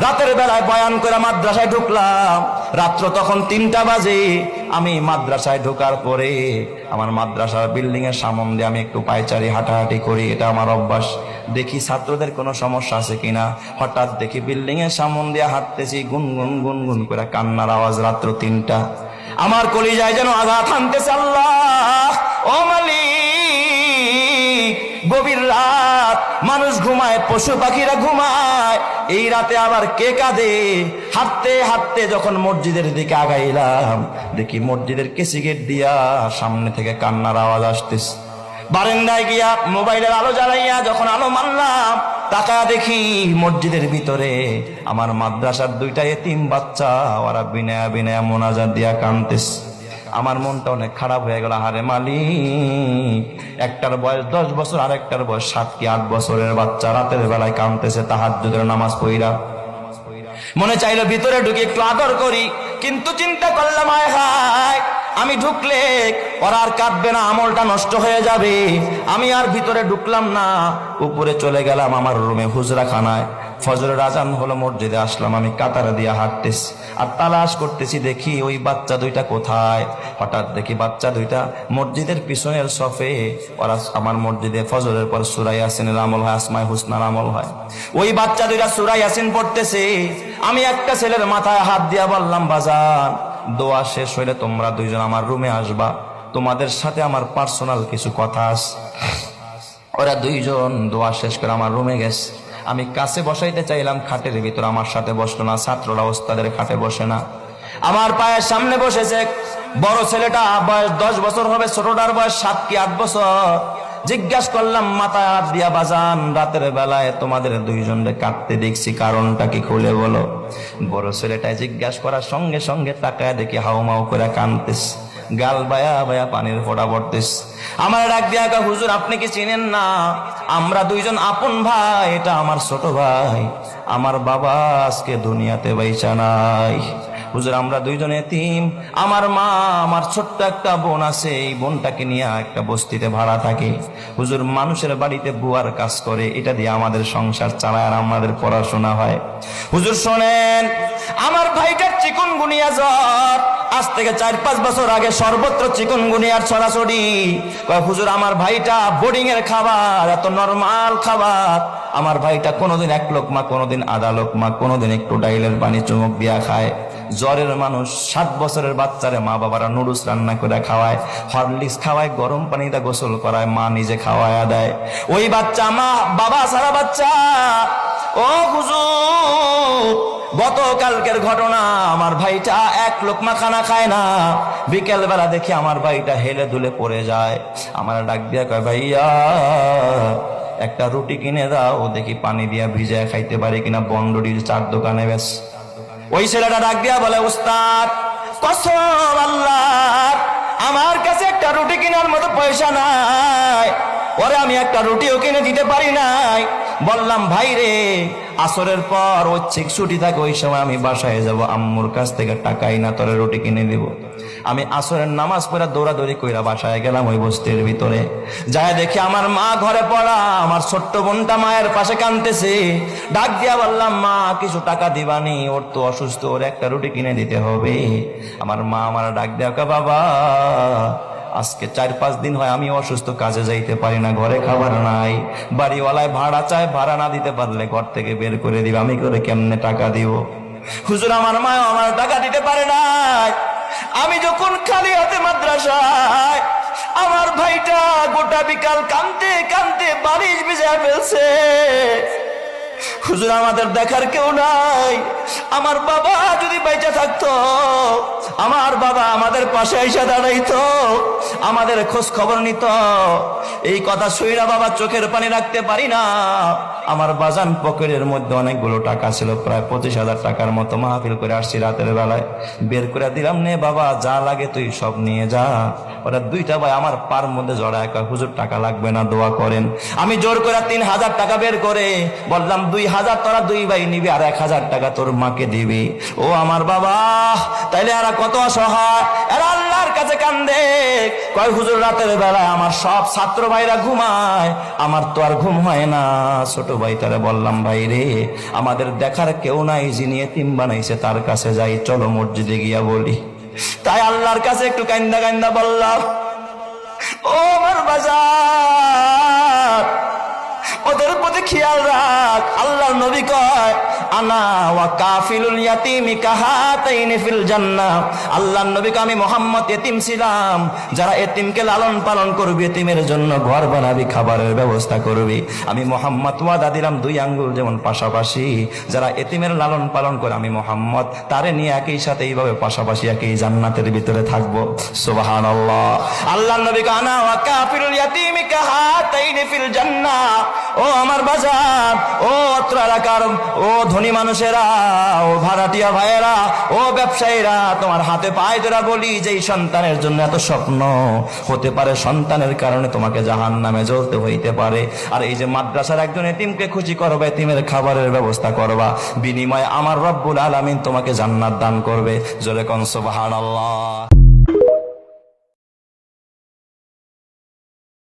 রাতের বেলায় বয়ান করে মাদ্রাসায় ঢুকলাম। রাত্র তখন 3টা বাজে। আমি মাদ্রাসায় ঢোকার পরে আমার মাদ্রাসার বিল্ডিং এর সামনে দিয়ে আমি একটু পায়চারি হাঁটাহাঁটি করি, এটা আমার অভ্যাস। দেখি ছাত্রদের কোনো সমস্যা আছে কিনা। হঠাৎ দেখি বিল্ডিং এর সামনে দিয়ে হাঁটতেছি, গুনগুন গুনগুন করে কান্নার আওয়াজ। রাত্র 3টা। আমার কলিজায় যেন আঘাত হানতেছে। আল্লাহ, ও মালিক, গভীর রাত, মানুষ ঘুমায়, পশু পাখিরা ঘুমায়, এই রাতে আবার কে কাঁদে? হাঁটতে হাঁটতে যখন মসজিদের দিকে আগাইলাম, দেখি মসজিদের কেসি গেট দিয়া সামনে থেকে কান্নার আওয়াজ আসতেছে। বারান্দায় গিয়া মোবাইলের আলো জ্বালাইয়া যখন আলো মারলাম, তাকা দেখি মসজিদের ভিতরে আমার মাদ্রাসার 2টা এতিম বাচ্চা, ওরা বিনয়া বিনয়া মোনাজাত দিয়া কাঁদতেছে। আমার মনটা অনেক খারাপ হয়ে গেল। আরে মালিক, একটার বয়স 10 বছর, আর একটার বয়স 7 কি 8 বছরের বাচ্চা রাতের বেলায় কাঁদতেছে তাহাজ্জুদের নামাজ পড়া। মনে চাইলো ভিতরে ঢুকে একটু আদর করি, কিন্তু চিন্তা করলাম আয় হায়, আমি ঢুকলে ওরা আর কাঁদবে না, আমলটা নষ্ট হয়ে যাবে। আমি আর ভিতরে ঢুকলাম না, উপরে চলে গেলাম আমার রুমে, হুজরাখানায়। ফজরের আজান হলো, মসজিদে আসলাম। আমি কাতার দিয়া হাঁটতেছি আর তালাশ করতেছি, দেখি ওই বাচ্চা 2টা কোথায়। হঠাৎ দেখি বাচ্চা 2টা মসজিদের পিছনের সফে, ওরা আমার মসজিদে ফজরের পর সূরা ইয়াসিনের আমল হয়, আসমায়ে হুসনার আমল হয়। ওই বাচ্চা 2টা সূরা ইয়াসিন পড়তেছে। আমি একটা ছেলের মাথায় হাত দিয়া বললাম, বাজান, দোয়া শেষ হইলে তোমরা 2জন আমার রুমে আসবা, তোমাদের সাথে আমার পার্সোনাল কিছু কথা আছে। ওরা 2জন দোয়া শেষ করে আমার রুমে গেছে। আমি কাছে বসাইতে চাইলাম খাটের ভিতর, আমার সাথে বসলো না। ছাত্ররা ওস্তাদের খাটে বসে না, আমার পায়ের সামনে বসেছে। বড় ছেলেটা বয়স 10 বছর হবে, ছোটটার বয়স 7 কি 8 বছর। জিজ্ঞাসা করলাম মাথায় হাত দিয়া, বাজান, রাতের বেলায় তোমাদের 2জনকে কাঁদতে দেখছি, কারণটা কি খুলে বলো। বড় ছেলেটাই জিজ্ঞাসা করার সঙ্গে সঙ্গে তাকায় দেখি হাউমাউ করে কাঁদতেছে, গাল বায়া বায়া পানির ফোঁটা পড়তেছে। আমার ডাক দিয়া, হুজুর আপনি কি চিনেন না? আমরা 2জন আপন ভাই, এটা আমার ছোট ভাই, আমার বাবা আজকে দুনিয়াতে বাইচা নাই। হুজুর আমরা 2জন এতিম, আমার মা, আমার ছোট্ট একটা বোন আছে, এই বোনটাকে নিয়ে একটা বস্তিতে ভাড়া থাকে। হুজুর মানুষের বাড়িতে বুয়ার কাজ করে, এটা দিয়ে আমাদের সংসার চালায় আর আমাদের পড়াশোনা হয়। হুজুর শোনেন, আমার ভাইটার চিকুনগুনিয়া জ্বর, আজ থেকে 4-5 বছর আগে সর্বত্র চিকুনগুনিয়ার ছড়াছড়ি। হুজুর আমার ভাইটা বোর্ডিং এর খাবার, এত নরমাল খাবার আমার ভাইটা কোনোদিন 1 লোকমা, কোনোদিন আধা লোকমা, কোনোদিন একটু ডাইলের পানি চুমুক দিয়া খায়। জ্বরের মানুষ, 7 বছরের বাচ্চারে মা বাবারা নুডলস রান্না করে খাওয়ায়, হরলিক্স খাওয়ায়, গরম পানিতে গোসল করায়, মা নিজে খাওয়ায়া দেয়। ওই বাচ্চা মা বাবা সারা বাচ্চা। ও হুজুর, গতকালকের ঘটনা, আমার ভাইটা 1 লোকমা খানা খায় না। বিকেল বেলা দেখি আমার ভাইটা হেলে দুলে পড়ে যায়। আমার ডাক দিয়া কয়, ভাইয়া একটা রুটি কিনে দাও, দেখি পানি দিয়া ভিজায় খাইতে পারি কিনা, বন্ডডির 4 দোকানে বেশ। ওই ছেলেটা ডাক দিয়া বলে, উস্তাদ কসম আল্লাহর, আমার কাছে একটা রুটি কেনার মতো পয়সা নাই, ওরে আমি একটা রুটিও কিনে দিতে পারি নাই। বললাম, ভাই রে, আসরের পর ঐচ্ছিক ছুটি থাকে, ওই সময় আমি বাসায় যাব, আম্মুর কাছ থেকে টাকাই না, তোরে রুটি কিনে দিব। আমি আসরের নামাজ পড়া দৌড়াদৌড়ি কইরা বাসায় গেলাম। ওই বস্তির ভিতরে যায় দেখি আমার মা ঘরে পড়া, আমার ছোট্ট বোনটা মায়ের পাশে কাঁদতেছে। ডাক দিয়া বললাম, মা কিছু টাকা দিবানি, ওর তো অসুস্থ, ওর একটা রুটি কিনে দিতে হবে। আমার মা আমার ডাক দিয়া, বাবা আজকে 4-5 দিন হয় আমি অসুস্থ, কাজে যাইতে পারি না, ঘরে খাবার নাই, বাড়িওয়ালায় ভাড়া চায়, ভাড়া না দিতে পারলে ঘর থেকে বের করে দিবে, আমি করে কেমনে টাকা দিব? হুজুর আমার মা আমার টাকা দিতে পারে নাই। আমি যখন খালি হাতে মাদ্রাসায়, আমার ভাইটা গোটা বিকাল কাঁদতে কাঁদতে বালিশ ভিজায় ফেলছে। হুজুর আমাদের দেখার কেউ নাই, আমার বাবা যদি বেঁচে থাকতো, আমার বাবা আমাদের পাশে এসে দাঁড়াইতো, আমাদের খোঁজ খবর নিত। এই কথা শুইরা বাবা চোখের পানি রাখতে পারি না। আমার বাজান পকেটের মধ্যে অনেকগুলো টাকা ছিল, প্রায় 25,000 টাকার মতো। মাহফিল করে আসছি, রাতের বেলায় বের করে দিলাম, নে বাবা যা লাগে তুই সব নিয়ে যা। ওরা 2টা ভাই আমার পার মধ্যে জড়ায়, হুজুর টাকা লাগবে না, দোয়া করেন। আমি জোর করে 3,000 টাকা বের করে বললাম, 2,000 তোরা 2 ভাই নিবি, আর 1,000 টাকা তোর মাকে দিবি। ও আমার বাবা, তাইলে আর কত অসহায়, এরা আল্লাহর কাছে কান্দে, কয় হুজুর রাতের বেলা আমার সব ছাত্র ভাইরা ঘুমায়, আমার তো আর ঘুম হয় না। ছোট ভাই তারে বললাম, ভাই রে আমাদের দেখার কেউ নাই, যিনি এতিম বানাইছে তার কাছে যাই, চলো মসজিদে গিয়া বলি। তাই আল্লাহর কাছে একটু কান্দা কান্দা বললাম, ও আমার বাজার, ওদের প্রতি খেয়াল রাখ। আল্লাহর নবী কয়, আনা ওয়া কাফিলুল ইয়াতিমি কাহাতাইনি ফিল জান্নাহ। আল্লাহর নবী কয়, আমি মুহাম্মদ এতিম ছিলাম, যারা এতিমকে লালন পালন করবে, এতিমের জন্য ঘর বানাবি, খাবারের ব্যবস্থা করবি, আমি মুহাম্মদ ওয়াদা দিলাম 2 আঙ্গুল যেমন পাশাপাশি, যারা এতিমের লালন পালন করে আমি মুহাম্মদ তারে নিয়ে একই সাথে এইভাবে পাশাপাশি একই জান্নাতের ভিতরে থাকবো। সুবহানাল্লাহ। আল্লাহর নবী কয়, আনা ওয়া কাফিলুল ইয়াতিমি কাহাতাইনি ফিল জান্নাহ। ও আমার বাজার, ও অত্র এলাকার ও ধনী মানুষেরা, ও ভাড়াটিয়া ভাইয়েরা, ও ব্যবসায়ীরা, তোমার হাতে পায়ে ধরা বলি, যে এই সন্তানের জন্য এত স্বপ্ন, হতে পারে সন্তানের কারণে তোমাকে জাহান্নামে জ্বলতে হইতে পারে, আর এই যে মাদ্রাসার একজন এতিমকে খুশি করবা, এতিমের খাবারের ব্যবস্থা করবা, বিনিময়ে আমার রব্বুল আলামিন তোমাকে জান্নাত দান করবে। জোরে কোন সুবহানাল্লাহ।